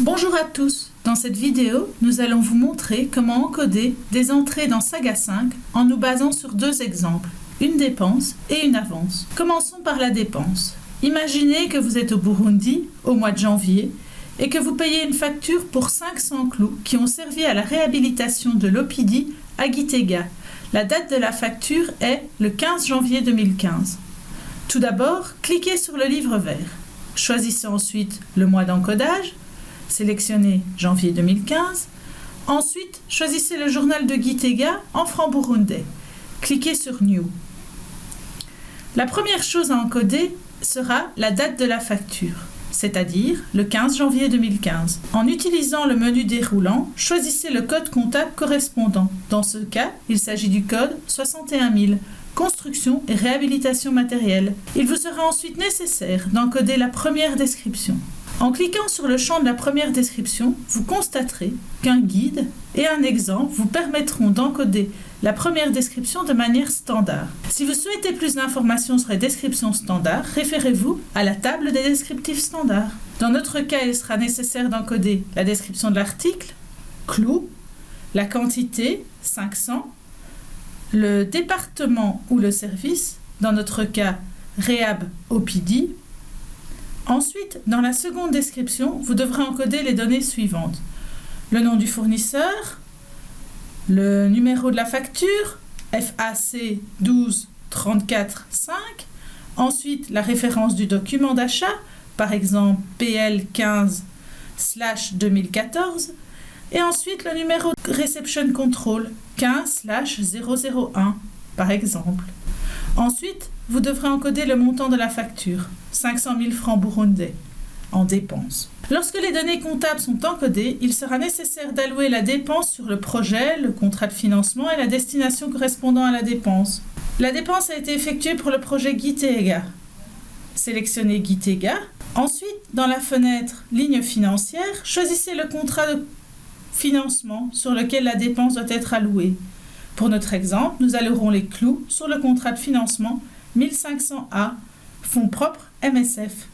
Bonjour à tous, dans cette vidéo, nous allons vous montrer comment encoder des entrées dans Saga 5 en nous basant sur deux exemples, une dépense et une avance. Commençons par la dépense. Imaginez que vous êtes au Burundi au mois de janvier et que vous payez une facture pour 500 clous qui ont servi à la réhabilitation de l'Opidi à Gitega. La date de la facture est le 15 janvier 2015. Tout d'abord, cliquez sur le livre vert. Choisissez ensuite le mois d'encodage. Sélectionnez janvier 2015. Ensuite, choisissez le journal de Gitega en francs burundais. Cliquez sur New. La première chose à encoder sera la date de la facture, c'est-à-dire le 15 janvier 2015. En utilisant le menu déroulant, choisissez le code comptable correspondant. Dans ce cas, il s'agit du code 61 000. Construction et réhabilitation matérielle. Il vous sera ensuite nécessaire d'encoder la première description. En cliquant sur le champ de la première description, vous constaterez qu'un guide et un exemple vous permettront d'encoder la première description de manière standard. Si vous souhaitez plus d'informations sur les descriptions standards, référez-vous à la table des descriptifs standards. Dans notre cas, il sera nécessaire d'encoder la description de l'article, clou, la quantité, 500, le département ou le service, dans notre cas Réhab Opidi. Ensuite, dans la seconde description, vous devrez encoder les données suivantes. Le nom du fournisseur, le numéro de la facture, FAC 12 34 5. Ensuite, la référence du document d'achat, par exemple PL 15/2014. Et ensuite, le numéro de Reception Control 15/001, par exemple. Ensuite, vous devrez encoder le montant de la facture, 500 000 francs burundais, en dépenses. Lorsque les données comptables sont encodées, il sera nécessaire d'allouer la dépense sur le projet, le contrat de financement et la destination correspondant à la dépense. La dépense a été effectuée pour le projet Gitega. Sélectionnez Gitega. Ensuite, dans la fenêtre Ligne financière, choisissez le contrat de financement sur lequel la dépense doit être allouée. Pour notre exemple, nous allouerons les clous sur le contrat de financement 1500A, fonds propres MSF.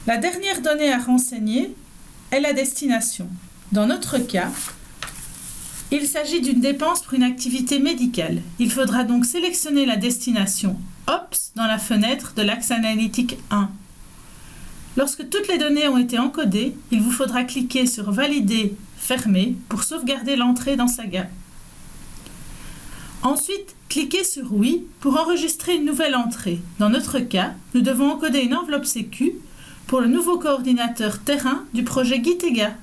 La dernière donnée à renseigner est la destination. Dans notre cas, il s'agit d'une dépense pour une activité médicale. Il faudra donc sélectionner la destination OPS dans la fenêtre de l'axe analytique 1. Lorsque toutes les données ont été encodées, il vous faudra cliquer sur Valider, fermer pour sauvegarder l'entrée dans Saga. Ensuite, cliquez sur Oui pour enregistrer une nouvelle entrée. Dans notre cas, nous devons encoder une enveloppe sécu pour le nouveau coordinateur terrain du projet Gitega.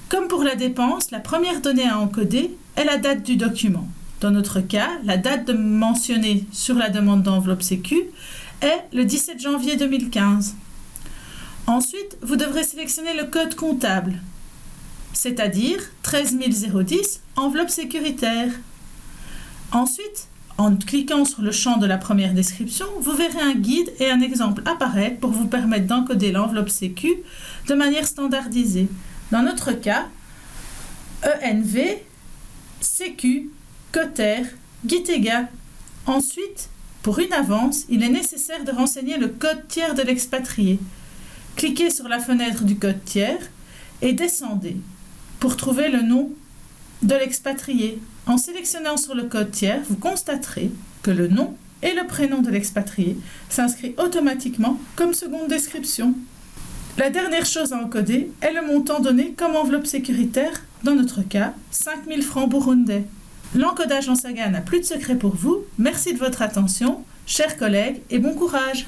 Comme pour la dépense, la première donnée à encoder est la date du document. Dans notre cas, la date mentionnée sur la demande d'enveloppe sécu est le 17 janvier 2015. Ensuite, vous devrez sélectionner le code comptable, c'est-à-dire 13 010, enveloppe sécuritaire. Ensuite, en cliquant sur le champ de la première description, vous verrez un guide et un exemple apparaître pour vous permettre d'encoder l'enveloppe sécu de manière standardisée. Dans notre cas, ENV, Sécu, Cotter, Gitega. Ensuite, pour une avance, il est nécessaire de renseigner le code tiers de l'expatrié. Cliquez sur la fenêtre du code tiers et descendez pour trouver le nom de l'expatrié. En sélectionnant sur le code tiers, vous constaterez que le nom et le prénom de l'expatrié s'inscrivent automatiquement comme seconde description. La dernière chose à encoder est le montant donné comme enveloppe sécuritaire, dans notre cas 5 000 francs burundais. L'encodage en Saga n'a plus de secret pour vous. Merci de votre attention, chers collègues, et bon courage!